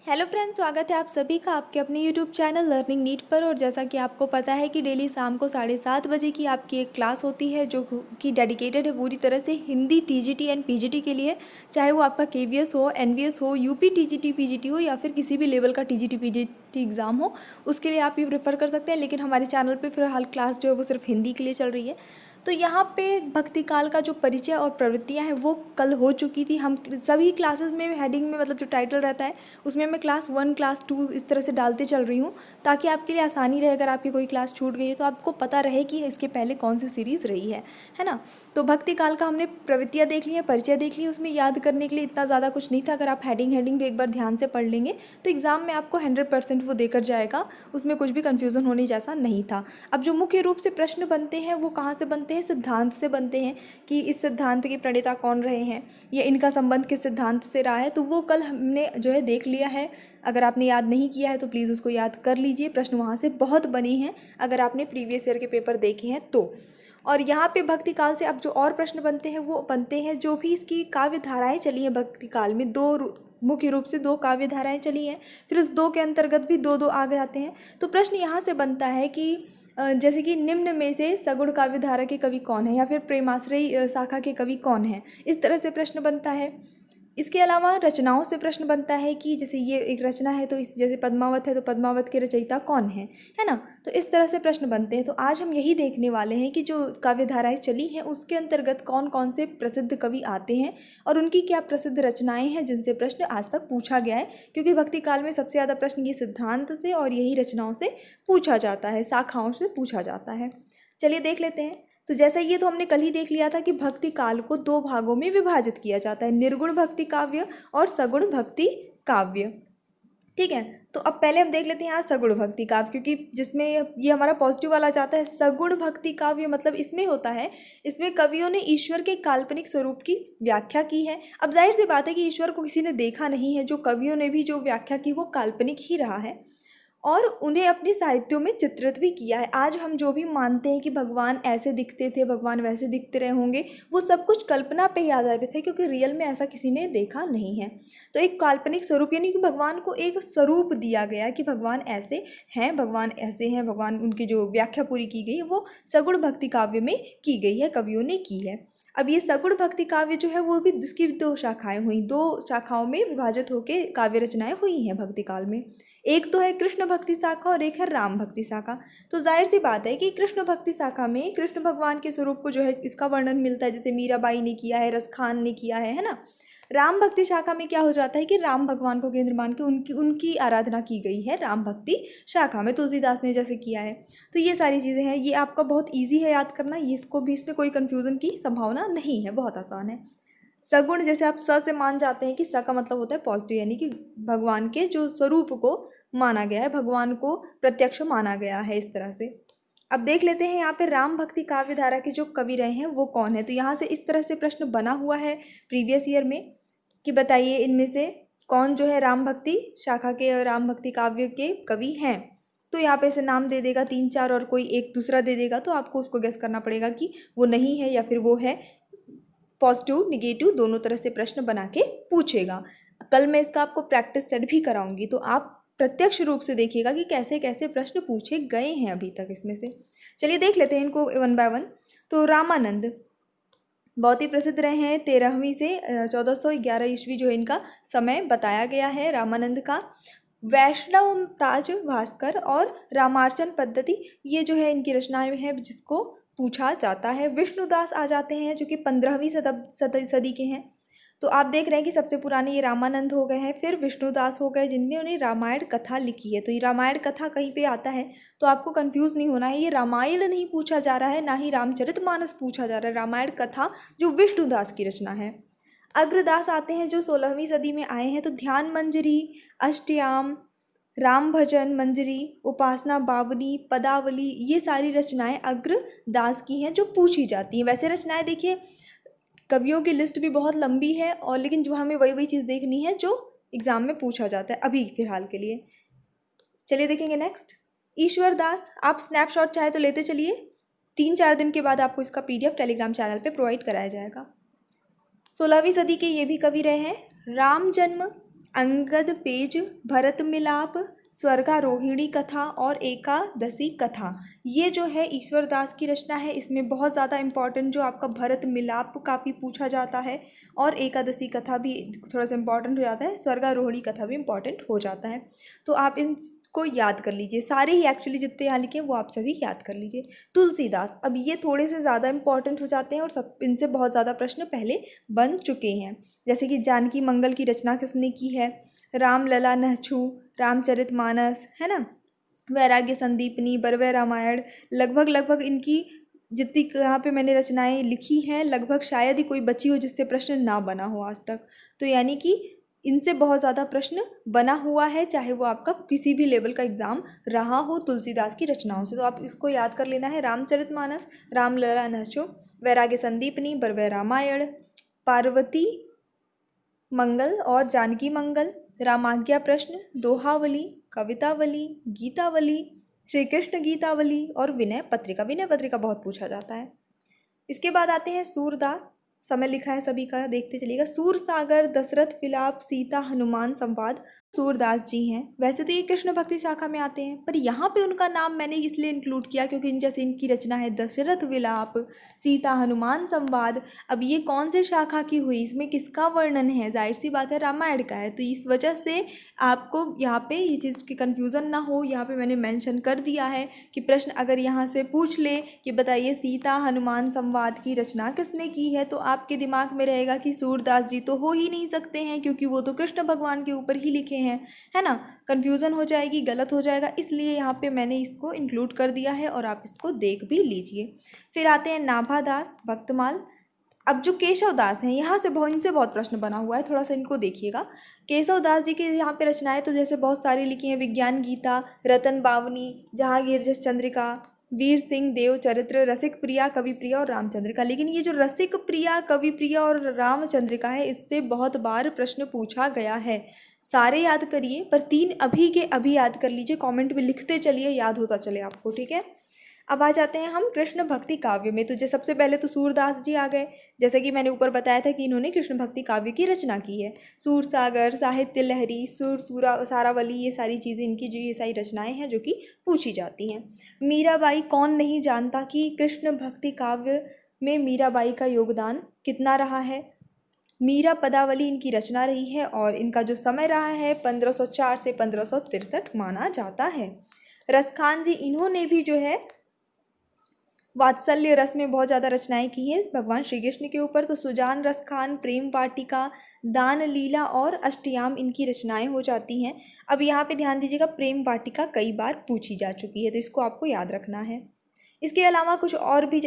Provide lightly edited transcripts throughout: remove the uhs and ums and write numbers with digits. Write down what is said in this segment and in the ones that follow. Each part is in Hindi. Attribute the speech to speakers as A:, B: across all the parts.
A: हेलो फ्रेंड्स, स्वागत है आप सभी का आपके अपने यूट्यूब चैनल लर्निंग नीट पर। और जैसा कि आपको पता है कि डेली शाम को 7:30 बजे की आपकी एक क्लास होती है जो कि डेडिकेटेड है पूरी तरह से हिंदी टीजीटी एंड पीजीटी के लिए। चाहे वो आपका केवीएस हो, एनवीएस हो, यूपी टीजीटी पीजीटी हो या फिर किसी भी लेवल का टीजीटी पीजीटी एग्ज़ाम हो, उसके लिए आप ये प्रेफर कर सकते हैं। लेकिन हमारे चैनल पर फिलहाल क्लास जो है वो सिर्फ हिंदी के लिए चल रही है। तो यहाँ पे भक्ति काल का जो परिचय और प्रवृत्तियाँ हैं वो कल हो चुकी थी। हम सभी क्लासेस में हेडिंग में मतलब जो टाइटल रहता है उसमें मैं क्लास 1 क्लास 2 इस तरह से डालते चल रही हूँ, ताकि आपके लिए आसानी रहे। अगर आपकी कोई क्लास छूट गई है तो आपको पता रहे कि इसके पहले कौन सी सीरीज़ रही है ना। तो भक्ति काल का हमने प्रवृत्तियाँ देख ली हैं, परिचय देख ली। उसमें याद करने के लिए इतना ज़्यादा कुछ नहीं था। अगर आप हेडिंग भी एक बार ध्यान से पढ़ लेंगे तो एग्ज़ाम में आपको 100% वो देकर जाएगा। उसमें कुछ भी कन्फ्यूज़न होने जैसा नहीं था। अब जो मुख्य रूप से प्रश्न बनते हैं वो कहाँ से बनते हैं? सिद्धांत से बनते हैं कि इस सिद्धांत के प्रणेता कौन रहे हैं या इनका संबंध किस सिद्धांत से रहा है। तो वो कल हमने जो है देख लिया है। अगर आपने याद नहीं किया है तो प्लीज़ उसको याद कर लीजिए। प्रश्न वहाँ से बहुत बने हैं अगर आपने प्रीवियस ईयर के पेपर देखे हैं तो। और यहाँ पे भक्ति काल से अब जो और प्रश्न बनते हैं वो बनते हैं जो भी इसकी काव्य धाराएँ चली हैं भक्ति काल में। मुख्य रूप से 2 काव्य धाराएँ चली हैं, फिर उस 2 के अंतर्गत भी 2-2 आ जाते हैं। तो प्रश्न यहाँ से बनता है कि जैसे कि निम्न में से सगुण काव्य धारा के कवि कौन है, या फिर प्रेमाश्रयी शाखा के कवि कौन है, इस तरह से प्रश्न बनता है। इसके अलावा रचनाओं से प्रश्न बनता है कि जैसे ये एक रचना है तो इस जैसे पद्मावत है तो पद्मावत के रचयिता कौन है ना। तो इस तरह से प्रश्न बनते हैं। तो आज हम यही देखने वाले हैं कि जो काव्य धाराएं चली हैं उसके अंतर्गत कौन कौन से प्रसिद्ध कवि आते हैं और उनकी क्या प्रसिद्ध रचनाएं हैं जिनसे प्रश्न आज तक पूछा गया है। क्योंकि भक्ति काल में सबसे ज़्यादा प्रश्न ये सिद्धांत से और यही रचनाओं से पूछा जाता है, शाखाओं से पूछा जाता है। चलिए देख लेते हैं। तो जैसा ये तो हमने कल ही देख लिया था कि भक्ति काल को 2 भागों में विभाजित किया जाता है, निर्गुण भक्ति काव्य और सगुण भक्ति काव्य। ठीक है। तो अब पहले हम देख लेते हैं यहाँ सगुण भक्ति काव्य, क्योंकि जिसमें ये हमारा पॉजिटिव वाला जाता है। सगुण भक्ति काव्य मतलब इसमें होता है, इसमें कवियों ने ईश्वर के काल्पनिक स्वरूप की व्याख्या की है। अब जाहिर सी बात है कि ईश्वर को किसी ने देखा नहीं है, जो कवियों ने भी जो व्याख्या की वो काल्पनिक ही रहा है और उन्हें अपने साहित्यों में चित्रित भी किया है। आज हम जो भी मानते हैं कि भगवान ऐसे दिखते थे, भगवान वैसे दिखते रहे होंगे, वो सब कुछ कल्पना पे ही आधारित है, क्योंकि रियल में ऐसा किसी ने देखा नहीं है। तो एक काल्पनिक स्वरूप यानी कि भगवान को एक स्वरूप दिया गया कि भगवान ऐसे हैं, भगवान ऐसे हैं, भगवान उनकी जो व्याख्या पूरी की गई वो सगुण भक्ति काव्य में की गई है, कवियों ने की है। अब ये सगुण भक्ति काव्य जो है वो भी उसकी 2 शाखाएं हुई, 2 शाखाओं में विभाजित होकर काव्य रचनाएं हुई हैं भक्ति काल में। एक तो है कृष्ण भक्ति शाखा और एक है राम भक्ति शाखा। तो जाहिर सी बात है कि कृष्ण भक्ति शाखा में कृष्ण भगवान के स्वरूप को जो है इसका वर्णन मिलता है, जैसे मीराबाई ने किया है, रसखान ने किया है ना। राम भक्ति शाखा में क्या हो जाता है कि राम भगवान को केंद्र मान के उनकी उनकी आराधना की गई है राम भक्ति शाखा में, तुलसीदास ने जैसे किया है। तो ये सारी चीज़ें हैं, ये आपका बहुत ईजी है याद करना, ये इसको भी इसमें कोई कन्फ्यूज़न की संभावना नहीं है, बहुत आसान है। सगुण जैसे आप स से मान जाते हैं कि स का मतलब होता है पॉजिटिव, यानी कि भगवान के जो स्वरूप को माना गया है, भगवान को प्रत्यक्ष माना गया है, इस तरह से। अब देख लेते हैं यहाँ पे राम भक्ति काव्य धारा के जो कवि रहे हैं वो कौन है। तो यहाँ से इस तरह से प्रश्न बना हुआ है प्रीवियस ईयर में कि बताइए इनमें से कौन जो है राम भक्ति शाखा के और राम भक्ति काव्य के कवि हैं। तो यहाँ पे से नाम दे देगा 3-4 और कोई एक दूसरा दे देगा, तो आपको उसको गेस करना पड़ेगा कि वो नहीं है या फिर वो है। पॉजिटिव निगेटिव दोनों तरह से प्रश्न बना के पूछेगा। कल मैं इसका आपको प्रैक्टिस सेट भी कराऊंगी, तो आप प्रत्यक्ष रूप से देखिएगा कि कैसे कैसे प्रश्न पूछे गए हैं अभी तक इसमें से। चलिए देख लेते हैं इनको 1 बाय 1। तो रामानंद बहुत ही प्रसिद्ध रहे हैं, 13वीं से 1411 ईस्वी जो है इनका समय बताया गया है रामानंद का। वैष्णव ताज भास्कर और रामार्चन पद्धति ये जो है इनकी रचनाएं हैं जिसको पूछा जाता है। विष्णुदास आ जाते हैं जो कि 15वीं सदी के हैं। तो आप देख रहे हैं कि सबसे पुराने ये रामानंद हो गए हैं, फिर विष्णुदास हो गए जिनने उन्हें रामायण कथा लिखी है। तो ये रामायण कथा कहीं पे आता है तो आपको कंफ्यूज नहीं होना है, ये रामायण नहीं पूछा जा रहा है, ना ही रामचरितमानस पूछा जा रहा है, रामायण कथा जो विष्णुदास की रचना है। अग्रदास आते हैं जो 16वीं सदी में आए हैं। तो ध्यान मंजरी, अष्टयाम, राम भजन मंजरी, उपासना बावली, पदावली ये सारी रचनाएं अग्रदास की हैं जो पूछी जाती हैं। वैसे रचनाएं देखिए कवियों की लिस्ट भी बहुत लंबी है, और लेकिन जो हमें वही वही चीज़ देखनी है जो एग्ज़ाम में पूछा जाता है अभी फिलहाल के लिए। चलिए देखेंगे नेक्स्ट ईश्वर दास। आप स्नैपशॉट चाहे तो लेते चलिए, 3-4 दिन के बाद आपको इसका PDF टेलीग्राम चैनल पे प्रोवाइड कराया जाएगा। 16वीं सदी के ये भी कवि रहे हैं। राम जन्म अंगद पेज, भरत मिलाप, स्वर्गारोहिणी कथा और एकादशी कथा। ये जो है ईश्वर दास की रचना है। इसमें बहुत ज़्यादा इम्पॉर्टेंट जो आपका भरत मिलाप काफ़ी पूछा जाता है और एकादशी कथा भी थोड़ा सा इम्पॉर्टेंट हो जाता है, स्वर्गारोहिणी कथा भी इम्पॉर्टेंट हो जाता है। तो आप इनको याद कर लीजिए, सारे ही एक्चुअली जितने यहाँ लिखे हैं वो आप सभी याद कर लीजिए। तुलसीदास, अब ये थोड़े से ज़्यादा इम्पॉर्टेंट हो जाते हैं और सब इनसे बहुत ज़्यादा प्रश्न पहले बन चुके हैं। जैसे कि जानकी मंगल की रचना किसने की है? रामलला नहछू, रामचरितमानस, है ना, वैराग्य संदीपनी, बरवे रामायण। लगभग लगभग इनकी जितनी यहाँ पे मैंने रचनाएं लिखी हैं, लगभग शायद ही कोई बची हो जिससे प्रश्न ना बना हो आज तक। तो यानी कि इनसे बहुत ज़्यादा प्रश्न बना हुआ है, चाहे वो आपका किसी भी लेवल का एग्जाम रहा हो तुलसीदास की रचनाओं से। तो आप इसको याद कर लेना है, रामचरितमानस, रामलला नहछो, वैराग्य संदीपनी, बरवे रामायण, पार्वती मंगल और जानकी मंगल, रामाज्ञा प्रश्न, दोहावली, कवितावली, गीतावली, श्री कृष्ण गीतावली और विनय पत्रिका। विनय पत्रिका बहुत पूछा जाता है। इसके बाद आते हैं सूरदास। समय लिखा है सभी का, देखते चलिएगा। सूर सागर, दशरथ विलाप, सीता हनुमान संवाद, सूरदास जी हैं। वैसे तो ये कृष्ण भक्ति शाखा में आते हैं, पर यहाँ पे उनका नाम मैंने इसलिए इंक्लूड किया क्योंकि इन जैसे इनकी रचना है दशरथ विलाप, सीता हनुमान संवाद। अब ये कौन से शाखा की हुई, इसमें किसका वर्णन है? जाहिर सी बात है रामायण का है। तो इस वजह से आपको यहाँ पे ये चीज़ की कन्फ्यूज़न ना हो, यहाँ पे मैंने मेंशन कर दिया है कि प्रश्न अगर यहाँ से पूछ ले कि बताइए सीता हनुमान संवाद की रचना किसने की है, तो आपके दिमाग में रहेगा कि सूरदास जी तो हो ही नहीं सकते हैं क्योंकि वो तो कृष्ण भगवान के ऊपर ही लिखे हैं, है ना। कन्फ्यूज़न हो जाएगी, गलत हो जाएगा, इसलिए यहाँ पे मैंने इसको इंक्लूड कर दिया है और आप इसको देख भी लीजिए। फिर आते हैं नाभादास, भक्तमाल। अब जो केशव दास हैं, यहाँ से बहुत इनसे बहुत प्रश्न बना हुआ है, थोड़ा सा इनको देखिएगा। केशव दास जी के यहाँ पे रचनाएं तो जैसे बहुत सारी लिखी हैं, विज्ञान गीता, रतन बावनी, जहांगीर जस चंद्रिका, वीर सिंह देव चरित्र, रसिक प्रिया, कवि प्रिया और रामचंद्रिका। लेकिन ये जो रसिक प्रिया, कवि प्रिया और रामचंद्रिका है, इससे बहुत बार प्रश्न पूछा गया है। सारे याद करिए, पर 3 अभी के अभी याद कर लीजिए, कमेंट में लिखते चलिए, याद होता चले आपको, ठीक है। अब आ जाते हैं हम कृष्ण भक्ति काव्य में। तो जो सबसे पहले तो सूरदास जी आ गए, जैसे कि मैंने ऊपर बताया था कि इन्होंने कृष्ण भक्ति काव्य की रचना की है। सूरसागर, साहित्य लहरी, सूरा सारावली, ये सारी चीज़ें इनकी जो ये सारी रचनाएं हैं जो कि पूछी जाती हैं। मीराबाई, कौन नहीं जानता कि कृष्ण भक्ति काव्य में मीराबाई का योगदान कितना रहा है। मीरा पदावली इनकी रचना रही है और इनका जो समय रहा है 1504 से 1563 माना जाता है। रसखान जी, इन्होंने भी जो है वात्सल्य रस में बहुत ज़्यादा रचनाएं की हैं भगवान श्री कृष्ण के ऊपर। तो सुजान रसखान, प्रेम वाटिका, दान लीला और अष्टयाम इनकी रचनाएं हो जाती हैं। अब यहाँ पे ध्यान दीजिएगा, प्रेम वाटिका कई बार पूछी जा चुकी है, तो इसको आपको याद रखना है। इसके अलावा कुछ और भी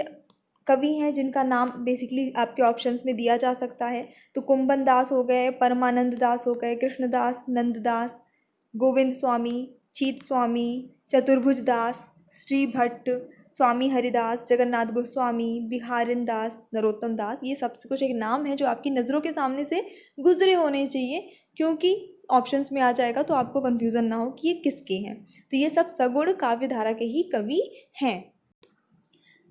A: कवि हैं जिनका नाम बेसिकली आपके ऑप्शंस में दिया जा सकता है। तो कुंभन दास हो गए, परमानंद दास हो गए, कृष्णदास, नंददास, गोविंद स्वामी, चीत स्वामी, चतुर्भुज दास, श्री भट्ट, स्वामी हरिदास, जगन्नाथ गोस्वामी, बिहारिन दास, नरोत्तम दास। ये सब कुछ एक नाम है जो आपकी नज़रों के सामने से गुजरे होने चाहिए, क्योंकि ऑप्शंस में आ जाएगा तो आपको कन्फ्यूज़न ना हो कि ये किसके हैं। तो ये सब सगुण काव्य धारा के ही कवि हैं।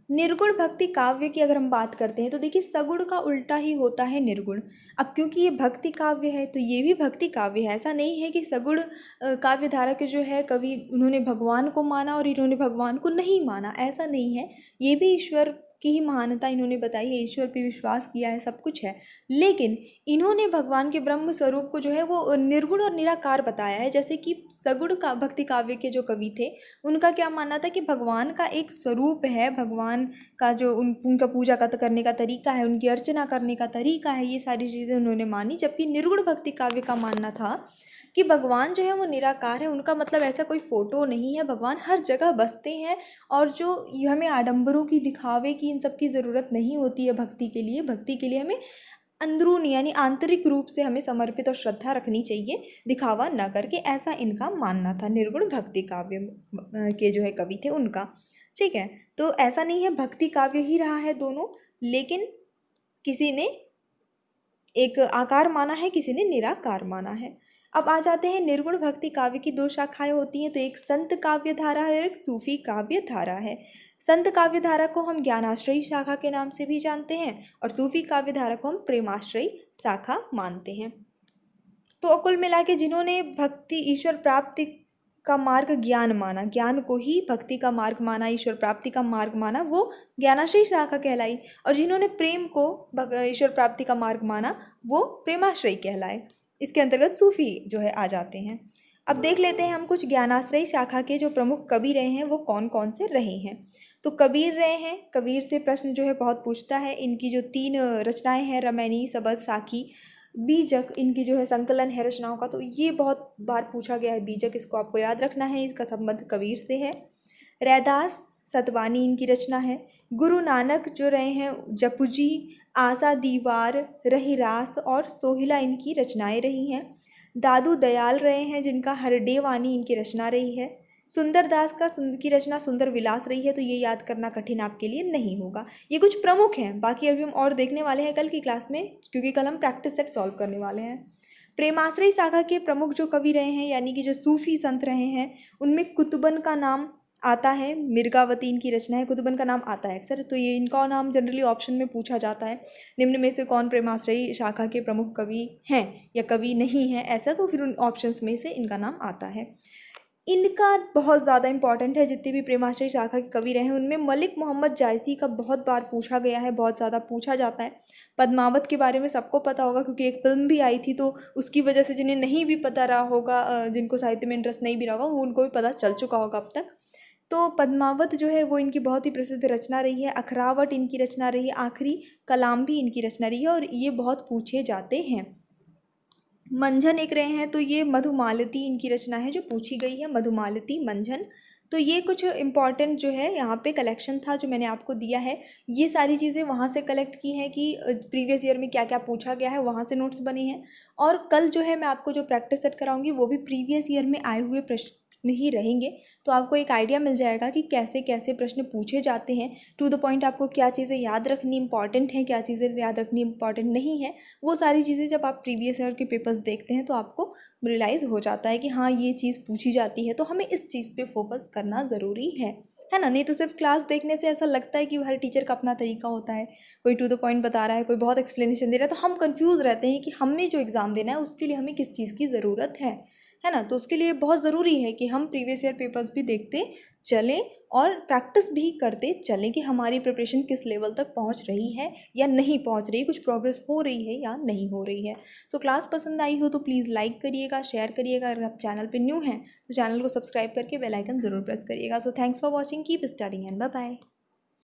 A: निर्गुण भक्ति काव्य की अगर हम बात करते हैं तो देखिए, सगुण का उल्टा ही होता है निर्गुण। अब क्योंकि ये भक्ति काव्य है तो ये भी भक्ति काव्य है। ऐसा नहीं है कि सगुण काव्य धारा के जो है कवि, उन्होंने भगवान को माना और इन्होंने भगवान को नहीं माना, ऐसा नहीं है। ये भी ईश्वर की ही महानता इन्होंने बताई है, ईश्वर पे विश्वास किया है, सब कुछ है। लेकिन इन्होंने भगवान के ब्रह्म स्वरूप को जो है वो निर्गुण और निराकार बताया है। जैसे कि सगुण का भक्ति काव्य के जो कवि थे, उनका क्या मानना था कि भगवान का एक स्वरूप है, भगवान का जो उनका पूजा करने का तरीका है, उनकी अर्चना करने का तरीका है, ये सारी चीज़ें उन्होंने मानी। जबकि निर्गुण भक्ति काव्य का मानना था कि भगवान जो है वो निराकार है, उनका मतलब ऐसा कोई फोटो नहीं है, भगवान हर जगह बसते हैं। और जो हमें आडंबरों की, दिखावे की, इन सब की ज़रूरत नहीं होती है भक्ति के लिए। भक्ति के लिए हमें अंदरूनी यानी आंतरिक रूप से हमें समर्पित और श्रद्धा रखनी चाहिए, दिखावा न करके, ऐसा इनका मानना था। निर्गुण भक्ति काव्य के जो है कवि थे उनका, ठीक है। तो ऐसा नहीं है भक्ति काव्य ही रहा है दोनों, लेकिन किसी ने एक आकार माना है, किसी ने निराकार माना है। अब आ जाते हैं निर्गुण भक्ति काव्य की 2 शाखाएं होती हैं। तो एक संत काव्य धारा है और एक सूफी काव्य धारा है। संत काव्य धारा को हम ज्ञानाश्रयी शाखा के नाम से भी जानते हैं और सूफी काव्य धारा को हम प्रेमाश्रयी शाखा मानते हैं। तो कुल मिला के जिन्होंने भक्ति ईश्वर प्राप्ति का मार्ग ज्ञान माना, ज्ञान को ही भक्ति का मार्ग माना, ईश्वर प्राप्ति का मार्ग माना, वो ज्ञानाश्रयी शाखा कहलाई। और जिन्होंने प्रेम को ईश्वर प्राप्ति का मार्ग माना वो प्रेमाश्रयी कहलाए। इसके अंतर्गत सूफी जो है आ जाते हैं। अब देख लेते हैं हम कुछ ज्ञानाश्रयी शाखा के जो प्रमुख कवि रहे हैं वो कौन कौन से रहे हैं। तो कबीर रहे हैं। कबीर से प्रश्न जो है बहुत पूछता है। इनकी जो 3 रचनाएं हैं, रमैनी, सबद, साकी, बीजक, इनकी जो है संकलन है रचनाओं का, तो ये बहुत बार पूछा गया है। बीजक इसको आपको याद रखना है, इसका संबंध कबीर से है। रैदास, सतवानी इनकी रचना है। गुरु नानक जो रहे हैं, जपुजी, आशा दीवार, रहीरास और सोहिला इनकी रचनाएं रही हैं। दादू दयाल रहे हैं जिनका हरडे वाणी इनकी रचना रही है। सुंदर दास की रचना सुंदर विलास रही है, तो ये याद करना कठिन आपके लिए नहीं होगा। ये कुछ प्रमुख हैं, बाकी अभी हम और देखने वाले हैं कल की क्लास में, क्योंकि कल हम प्रैक्टिस सेट सॉल्व करने वाले हैं। प्रेमाश्रयी शाखा के प्रमुख जो कवि रहे हैं, यानी कि जो सूफी संत रहे हैं, उनमें कुतुबन का नाम आता है। मिर्गावती इनकी रचना है, कुतुबन का नाम आता है अक्सर, तो ये इनका नाम जनरली ऑप्शन में पूछा जाता है। निम्न में से कौन प्रेमाश्रयी शाखा के प्रमुख कवि हैं या कवि नहीं हैं, ऐसा तो फिर उन ऑप्शंस में से इनका नाम आता है। इनका बहुत ज़्यादा इंपॉर्टेंट है। जितने भी प्रेमाश्रयी शाखा के कवि रहे हैं उनमें मलिक मोहम्मद जायसी का बहुत बार पूछा गया है, बहुत ज़्यादा पूछा जाता है। पद्मावत के बारे में सबको पता होगा, क्योंकि एक फिल्म भी आई थी, तो उसकी वजह से जिन्हें नहीं भी पता रहा होगा, जिनको साहित्य में इंटरेस्ट नहीं भी रहा होगा, उनको भी पता चल चुका होगा अब तक। तो पद्मावत जो है वो इनकी बहुत ही प्रसिद्ध रचना रही है। अखरावट इनकी रचना रही है। आखिरी कलाम भी इनकी रचना रही है और ये बहुत पूछे जाते हैं। मंझन एक रहे हैं, तो ये मधुमालती इनकी रचना है जो पूछी गई है, मधुमालती, मंझन। तो ये कुछ इम्पॉर्टेंट जो है यहाँ पे कलेक्शन था जो मैंने आपको दिया है। ये सारी चीज़ें वहाँ से कलेक्ट की हैं कि प्रीवियस ईयर में क्या क्या पूछा गया है, वहाँ से नोट्स बने हैं। और कल जो है मैं आपको जो प्रैक्टिस सेट कराऊंगी वो भी प्रीवियस ईयर में आए हुए प्रश्न ही रहेंगे, तो आपको एक आइडिया मिल जाएगा कि कैसे कैसे प्रश्न पूछे जाते हैं। टू द पॉइंट आपको क्या चीज़ें याद रखनी इंपॉर्टेंट हैं, क्या चीज़ें याद रखनी इंपॉर्टेंट नहीं है। वो सारी चीज़ें जब आप प्रीवियस ईयर के पेपर्स देखते हैं तो आपको रियलाइज़ हो जाता है कि हाँ ये चीज़ पूछी जाती है, तो हमें इस चीज़ पे फोकस करना ज़रूरी है ना। नहीं तो सिर्फ क्लास देखने से ऐसा लगता है कि हर टीचर का अपना तरीका होता है, कोई टू द पॉइंट बता रहा है, कोई बहुत एक्सप्लेनेशन दे रहा है, तो हम कंफ्यूज रहते हैं कि हमने जो एग्ज़ाम देना है उसके लिए हमें किस चीज़ की ज़रूरत है ना। तो उसके लिए बहुत ज़रूरी है कि हम प्रीवियस ईयर पेपर्स भी देखते चलें और प्रैक्टिस भी करते चलें कि हमारी प्रिपरेशन किस लेवल तक पहुंच रही है या नहीं पहुंच रही, कुछ प्रोग्रेस हो रही है या नहीं हो रही है। सो क्लास पसंद आई हो तो प्लीज़ लाइक करिएगा, शेयर करिएगा। अगर आप चैनल पे न्यू हैं तो चैनल को सब्सक्राइब करके बेल आइकन ज़रूर प्रेस करिएगा। So thanks for watching, keep studying and bye bye.